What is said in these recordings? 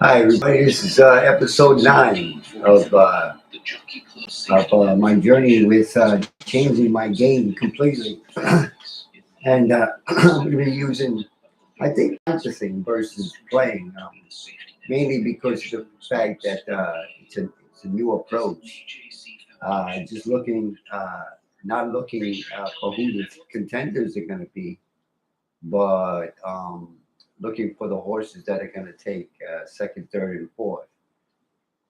Hi, everybody. This is episode 9 of my journey with changing my game completely. And I'm going to be using, I think, practicing versus playing, mainly because of the fact that it's a new approach. Just looking, not looking for who the contenders are going to be, but looking for the horses that are going to take second, third, and fourth.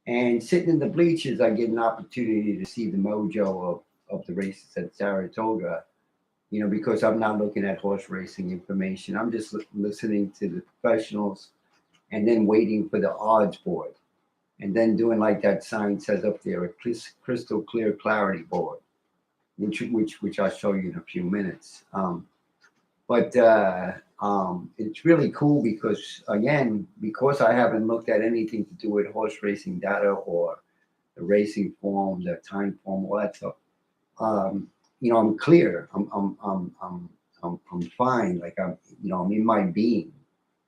And sitting in the bleachers, I get an opportunity to see the mojo of the races at Saratoga, because I'm not looking at horse racing information. I'm just listening to the professionals and then waiting for the odds board. And then doing like that sign says up there, a crystal clear clarity board, which I'll show you in a few minutes. But it's really cool because, again, because I haven't looked at anything to do with horse racing data or the racing form, the time form, all that stuff. I'm clear. I'm fine. Like I'm in my being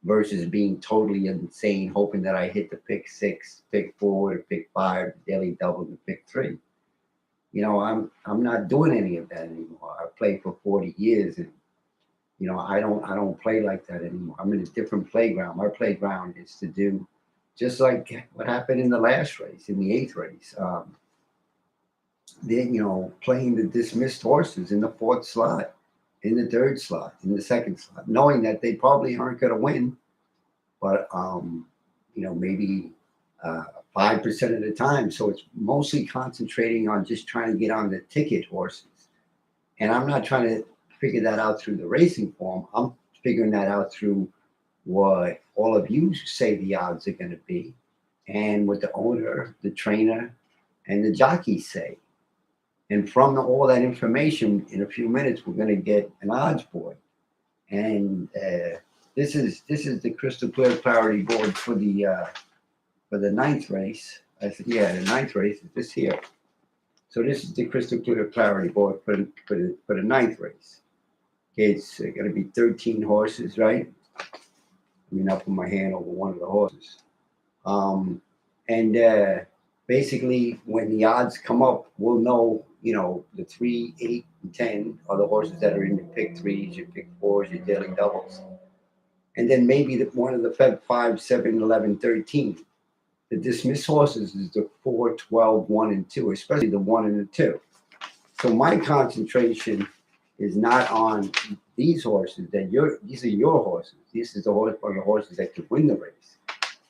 versus being totally insane, hoping that I hit the pick 6, pick 4, pick 5, daily double, and pick 3. I'm not doing any of that anymore. I've played for 40 years and I don't play like that anymore. I'm in a different playground. My playground is to do just like what happened in the last race, in the 8th race. Then playing the dismissed horses in the 4th slot, in the 3rd slot, in the 2nd slot, knowing that they probably aren't going to win, but maybe 5% of the time. So it's mostly concentrating on just trying to get on the ticket horses, and I'm not trying to figure that out through the racing form. I'm figuring that out through what all of you say the odds are going to be and what the owner, the trainer, and the jockeys say. And from all that information, in a few minutes, we're going to get an odds board. And this is the crystal clear clarity board for the 9th race. I said, yeah, the 9th race is this here. So this is the crystal clear clarity board for the 9th race. Okay, it's going to be 13 horses, right? I'll put my hand over one of the horses. And basically, when the odds come up, we'll know, the 3, 8, and 10 are the horses that are in your pick 3s, your pick 4s, your daily doubles. And then maybe one of the Feb 5, 7, 11, 13. The dismissed horses is the 4, 12, 1, and 2, especially the 1 and the 2. So my concentration is not on these horses. These are your horses. This is the horses that could win the race.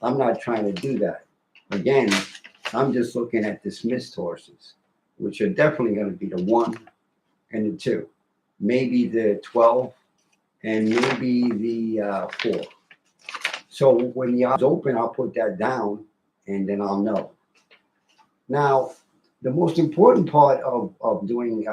I'm not trying to do that. Again, I'm just looking at dismissed horses, which are definitely going to be the 1 and the 2, maybe the 12, and maybe the 4. So when the odds open, I'll put that down, and then I'll know. Now, the most important part of doing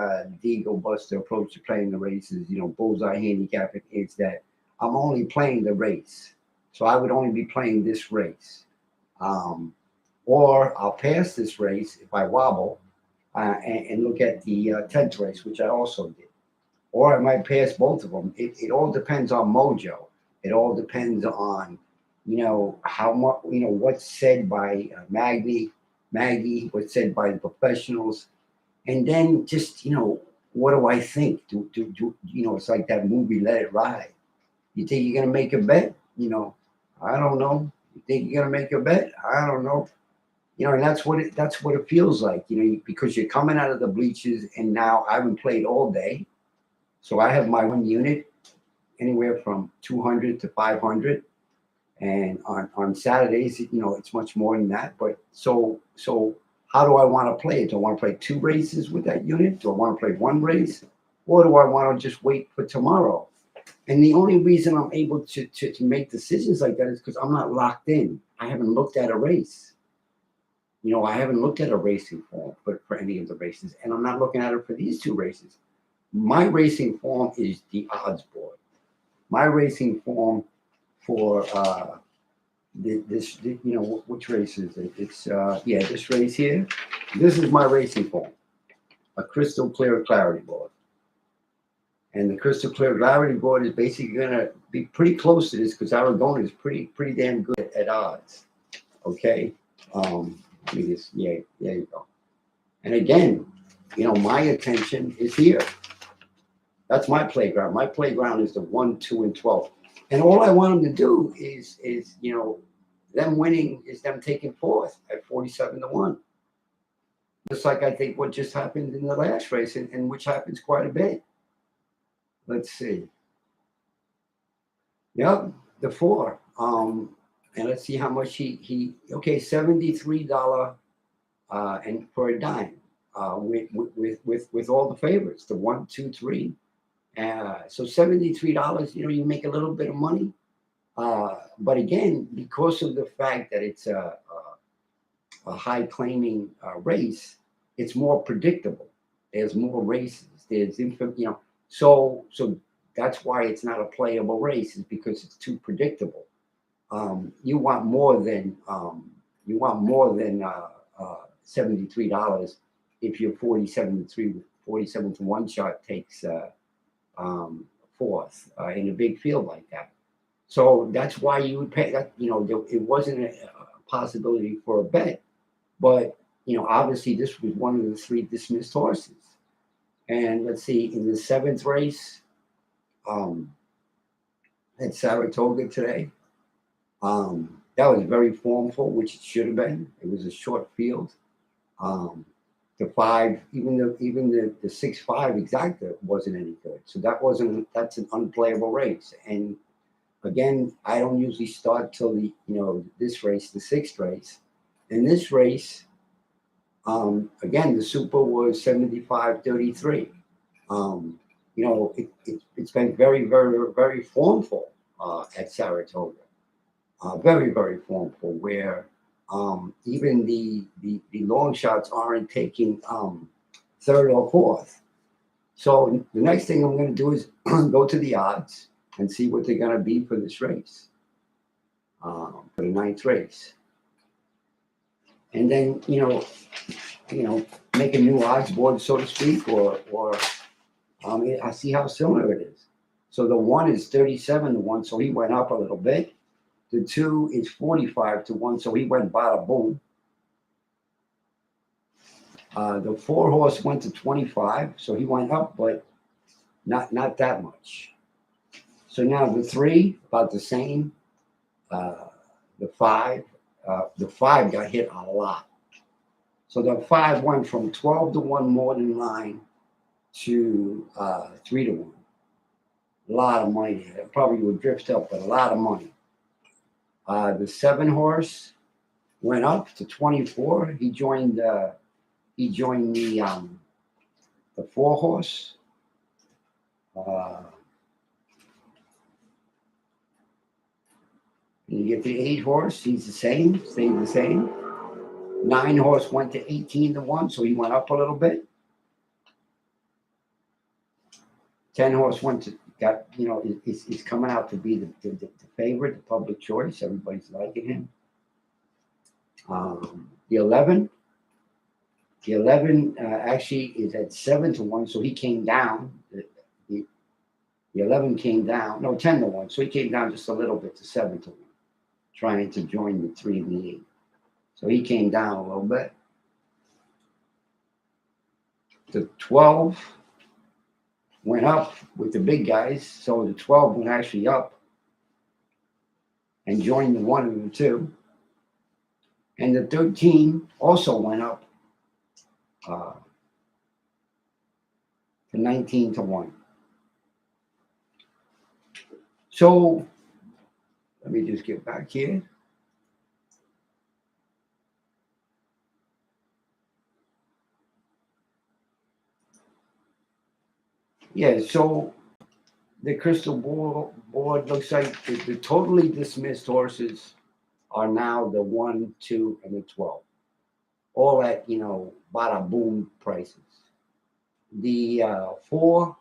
Degobuster approach to playing the races, bullseye handicapping, is that I'm only playing the race. So I would only be playing this race. Or I'll pass this race if I wobble and look at the 10th race, which I also did. Or I might pass both of them. It all depends on mojo. It all depends on, how much, what's said by Maggie, what's said by the professionals, and then just what do I think? Do it's like that movie Let It Ride. You think you're gonna make a bet? I don't know. You think you're gonna make a bet? I don't know. And that's what it feels like. Because you're coming out of the bleachers, and now I haven't played all day, so I have my one unit anywhere from 200 to 500. And on Saturdays, it's much more than that. But so how do I want to play it? Do I want to play 2 races with that unit? Do I want to play 1 race? Or do I want to just wait for tomorrow? And the only reason I'm able to make decisions like that is because I'm not locked in. I haven't looked at a race. I haven't looked at a racing form for any of the races. And I'm not looking at it for these 2 races. My racing form is the odds board. My racing form for which race is it? It's this race here. This is my racing form, a crystal clear clarity board, and the crystal clear clarity board is basically going to be pretty close to this because Arizona is pretty damn good at odds. Okay. Let me just, yeah, there you go. And again, my attention is here. That's my playground. My playground is the 1, 2, and 12. And all I want them to do is them winning is them taking fourth at 47-1. Just like I think what just happened in the last race, and which happens quite a bit. Let's see. Yep, the 4. And let's see how much he okay, $73 and for a dime with all the favorites, the 1, 2, 3. So $73, you make a little bit of money. But again, because of the fact that it's a high claiming race, it's more predictable. There's more races. There's so that's why it's not a playable race, is because it's too predictable. You want more than $73 if your 47-1 shot takes fourth in a big field like that. So that's why you would pay that. It wasn't a possibility for a bet, but obviously this was one of the 3 dismissed horses. And let's see, in the 7th race at Saratoga today, that was very formful, which it should have been. It was a short field. The 5, even the 6-5 exacta wasn't any good. So that's an unplayable race. And again, I don't usually start till this race, the 6th race. In this race, again, the super was 75-33. It's been very, very, very formful at Saratoga. Very, very formful, where even the long shots aren't taking 3rd or 4th. So the next thing I'm going to do is go to the odds and see what they're going to be for this race, for the 9th race. And then, make a new odds board, so to speak, or I see how similar it is. So the 1 is 37-1, so he went up a little bit. The 2 is 45-1, so he went bada boom. The 4 horse went to 25, so he went up, but not that much. So now the 3, about the same. The 5 got hit a lot. So the 5 went from 12-1 more than line to 3-1. A lot of money there. It probably would drift up, but a lot of money. The 7 horse went up to 24. He joined the 4 horse. You get the 8 horse, he's the same, stayed the same. 9 horse went to 18-1, so he went up a little bit. 10 horse he's coming out to be the favorite, the public choice. Everybody's liking him. The 11 actually is at 7-1, so he came down. The 11 came down, no, 10-1, so he came down just a little bit to 7-1, trying to join the 3 and the 8. So he came down a little bit. The 12 went up with the big guys, so the 12 went actually up and joined the 1 and the 2. And the 13 also went up to 19-1. So let me just get back here. Yeah, so the crystal board looks like the totally dismissed horses are now the 1, 2, and the 12. All at, bada boom prices. The 4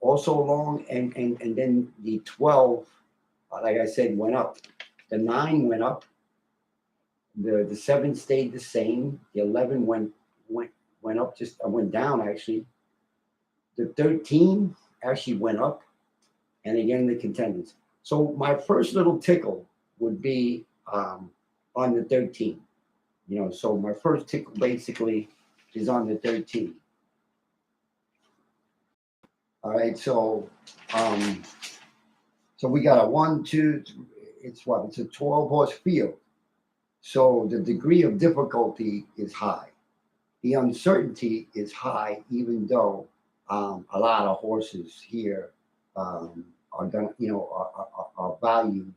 also long, and then the 12, like I said, went up. The 9 went up. The 7 stayed the same. The 11 went up, went down actually. The 13 actually went up, and again the contenders. So my first little tickle would be on the 13. So my first tickle basically is on the 13. All right, so we got a 1, 2, 3, it's what? It's a 12 horse field. So the degree of difficulty is high. The uncertainty is high, even though a lot of horses here are gonna, are valued.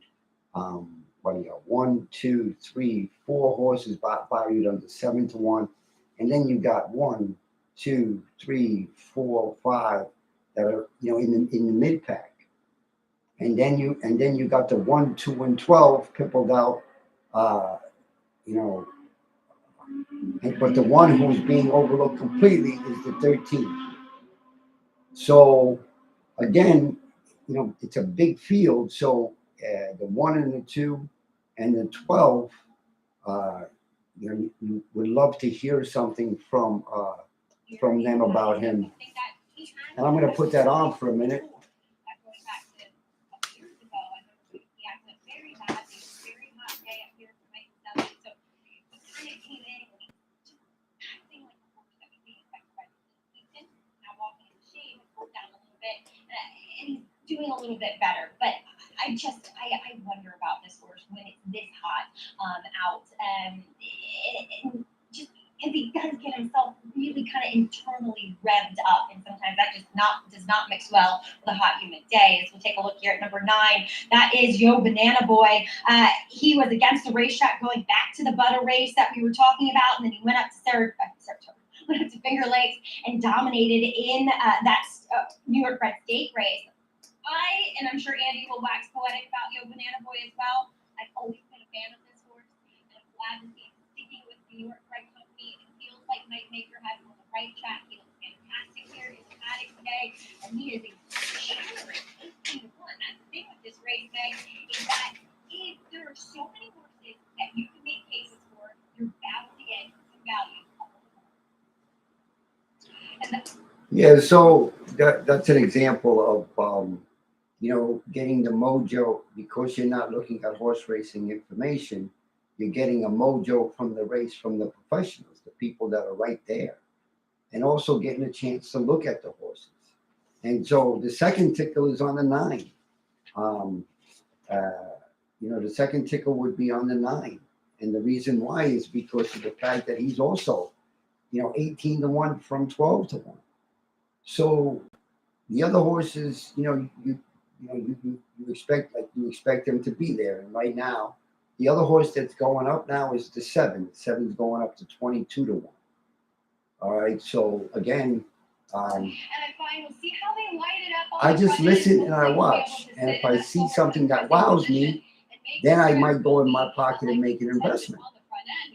What do you got? 1, 2, 3, 4 horses valued under 7 to 1, and then you got 1, 2, 3, 4, 5 that are in the mid pack. And then you got the 1, 2, and 12 pippled out, but the one who's being overlooked completely is the 13. So again, it's a big field. So the 1 and the 2 and the 12, you would love to hear something from them about him. And I'm going to put that on for a minute. Doing a little bit better, but I wonder about this horse when it's this hot out, and just because he does get himself really kind of internally revved up, and sometimes that does not mix well with a hot, humid day. So we'll take a look here at number 9. That is Yo Banana Boy. He was against the racetrack going back to the Butter race that we were talking about, and then he went up to Saratoga. Went up to Finger Lakes and dominated in that New York Bred Stake race. And I'm sure Andy will wax poetic about Yo Banana Boy as well. I've always been a fan of this horse, and I'm glad to see him sticking with New York Bred Company. It feels like Mike Maker has him on the right track. He looks fantastic here in the paddock today, and he is a generous 15-1. That's the thing with this race, Meg, is that if there are so many horses that you can make cases for, you're bound to get some value. Yeah, so that's an example of getting the mojo. Because you're not looking at horse racing information, you're getting a mojo from the race, from the professionals, the people that are right there, and also getting a chance to look at the horses. And so the second tickle is on the 9. The second tickle would be on the 9, and the reason why is because of the fact that he's also 18 to 1 from 12 to 1. So the other horses, you expect them to be there. And right now, the other horse that's going up now is the 7. The 7's going up to 22 to 1. All right. So again, and I find, we'll see how they light it up. I just listen and I watch, and if I see something that wows me, then I might go in my pocket and make an investment.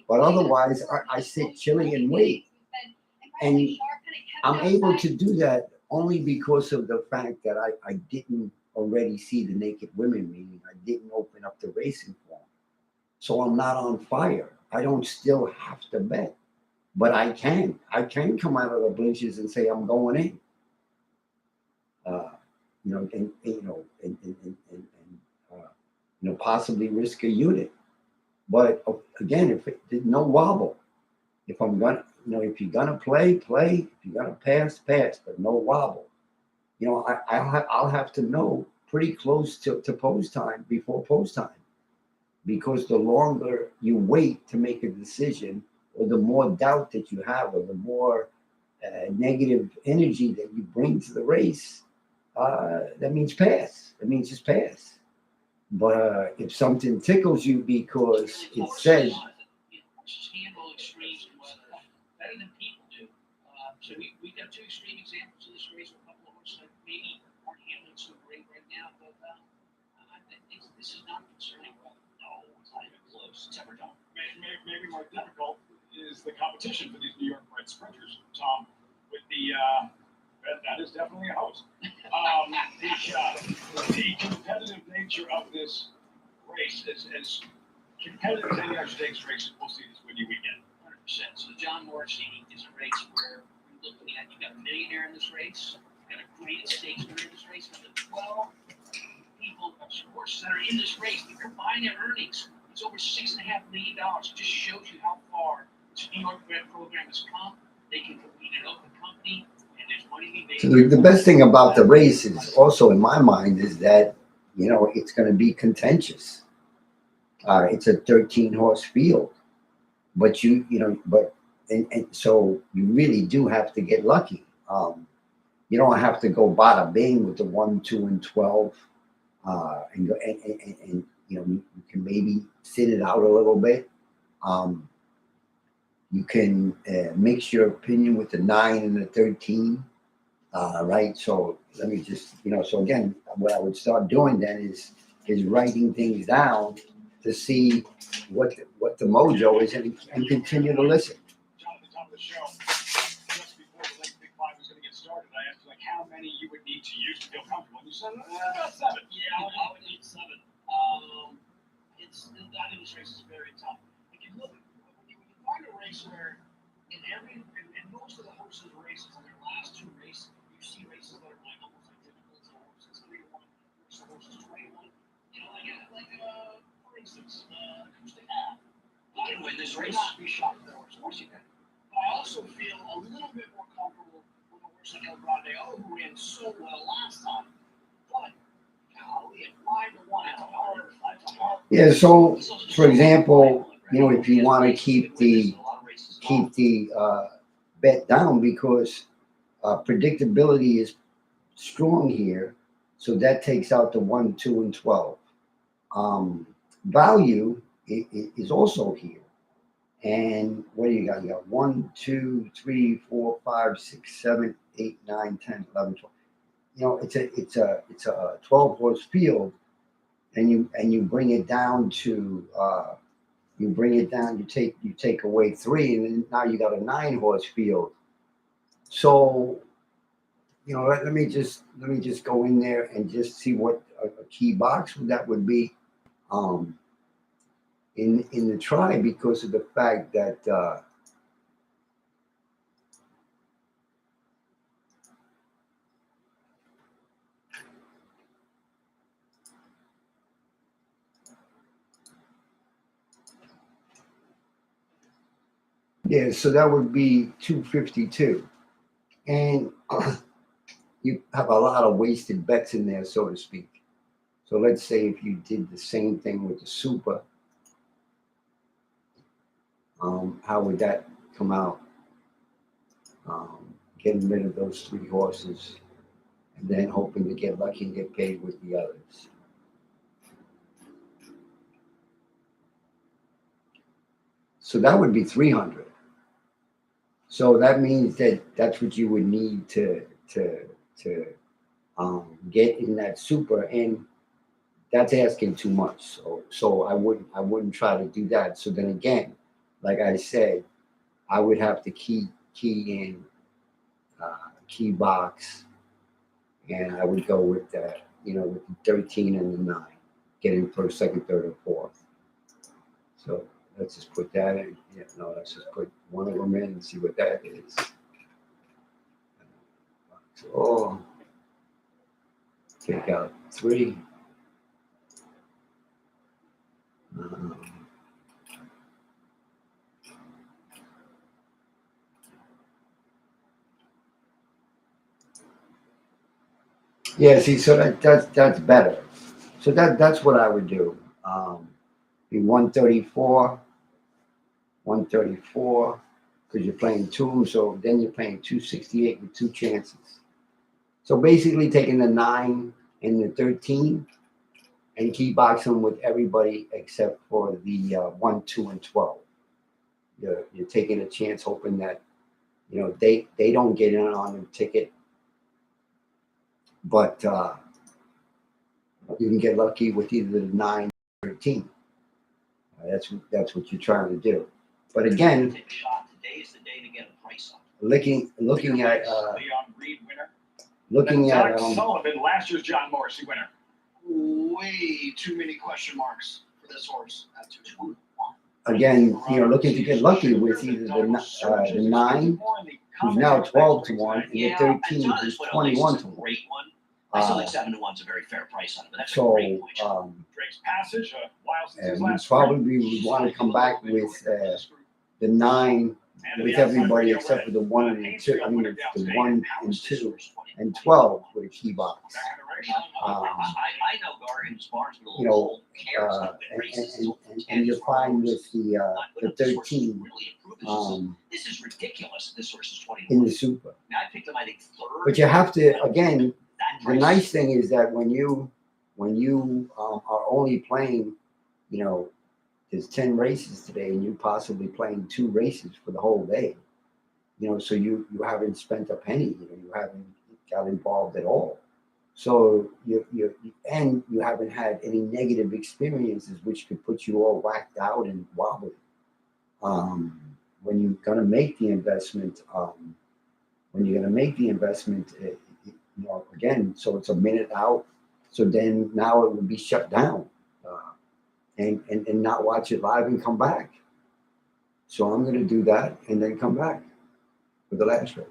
But otherwise, I sit chilly and wait. And I'm able to do that only because of the fact that I didn't already see the naked women, meaning I didn't open up the racing form. So I'm not on fire. I don't still have to bet, but I can come out of the bleachers and say I'm going in. Possibly risk a unit. But again, if there's no wobble, if I'm gonna, if you're gonna play. If you're gonna pass, but no wobble. I'll have to know pretty close to post time, before post time, because the longer you wait to make a decision, or the more doubt that you have, or the more negative energy that you bring to the race, that means pass. That means just pass. But if something tickles you because it says, handle extremes better than people do. So we got 2 extreme examples of this race. A couple of horses that maybe aren't handling so great right now, but I think this is not concerning. No, it's not even close. It's ever done. Maybe more difficult is the competition for these New York bred sprinters, Tom, with the that is definitely a host. The competitive nature of this race is as competitive as any other stakes races we'll see this windy weekend. 100%. So John Morrissey is a race where you're looking at, you got a millionaire in this race, you got a great stakes winner in this race, and the 12 people, horses that are in this race, you combine their earnings It's over $6.5 million. It just shows you how far this New York bred program has come. They can compete in an open company, and there's money to be made. So the best thing about the race is also in my mind is that, you know, it's going to be contentious. It's a 13 horse field, but and so you really do have to get lucky. You don't have to go bada bing with the 1, 2, and 12, and you know, you can maybe sit it out a little bit. You can mix your opinion with the 9 and the 13, right? So let me just, you know, so again, what I would start doing then is writing things down to see what the mojo is and continue to listen. John, at the top of the show, just before the late Big Five was going to get started, I asked like how many you would need to use to feel comfortable. And you said about 7. Yeah, I would need 7. That industry race is very tough. If you look, when you find a race where in most of the horses' races, in their last 2 races, you see races that are like almost identical to horses 3 to 1 versus horses 21. You know, for instance, Acoustic Half. You can win this race. Not be shocked with the horse. Of course you can. But I also feel a little bit more comfortable with a horse like El Grande, who ran so well last time. But golly, at 5 to 1, it's hard. Yeah. So, for example, you know, if you want to keep the bet down because predictability is strong here, so that takes out the 1, 2, and 12. Value is also here. And what do you got? You got 1, 2, 3, 4, 5, 6, 7, 8, 9, 10, 11, 12. You know, it's a 12 horse field, and you bring it down to you take away 3, and then now you got a 9 horse field. So, you know, let me just go in there and just see what a key box that would be. In the try, because of the fact that yeah, so that would be 252, and you have a lot of wasted bets in there, so to speak. So let's say if you did the same thing with the super, how would that come out? Getting rid of those 3 horses, and then hoping to get lucky and get paid with the others. So that would be 300. So that means that's what you would need to get in that super, and that's asking too much. So I wouldn't try to do that. So then again, like I said, I would have to key in key box, and I would go with that, you know, with the 13 and the 9, getting first, second, third, and fourth. So let's just put that in. Yeah, no, let's just put one of them in and see what that is. So take out 3. Yeah, see, so that's better. So that's what I would do. Be 134, because you're playing 2, so then you're playing 268 with 2 chances. So basically taking the 9 and the 13 and key boxing with everybody except for the 1, 2, and 12. You're taking a chance, hoping that, you know, they don't get in on the ticket, but you can get lucky with either the 9 or 13. That's what you're trying to do. But again, Today is the day to get a price on. looking at Leon Reed winner. looking at Doug Sullivan, last year's John Morrissey winner. Way too many question marks for this horse at 2 to 1. again, you know, looking to get lucky with either the 9, who's now 12 to 1, and the 13, who's 21 to 1. Great one. I still think 7 to 1's a very fair price on it, but that's a So great point. Drake's Passage, And we probably would want to come back with the 9 with everybody except for the 1 and 2. I mean, the 1 and 2 and 12 with a key box. I know Gargan's Barnesville. You know, and you're fine with the 13 This is ridiculous. This horse is 20. in the Super. Now I picked him, I think, third. But you have to, again, That the price- nice thing is that when you are only playing, you know, there's 10 races today and you're possibly playing 2 races for the whole day, you know, so you haven't spent a penny, you know, you haven't got involved at all. So you haven't had any negative experiences which could put you all whacked out and wobbly. When you're gonna make the investment, you know, again, so it's a minute out. So then now it would be shut down, and not watch it live and come back. So I'm gonna do that and then come back for the last race.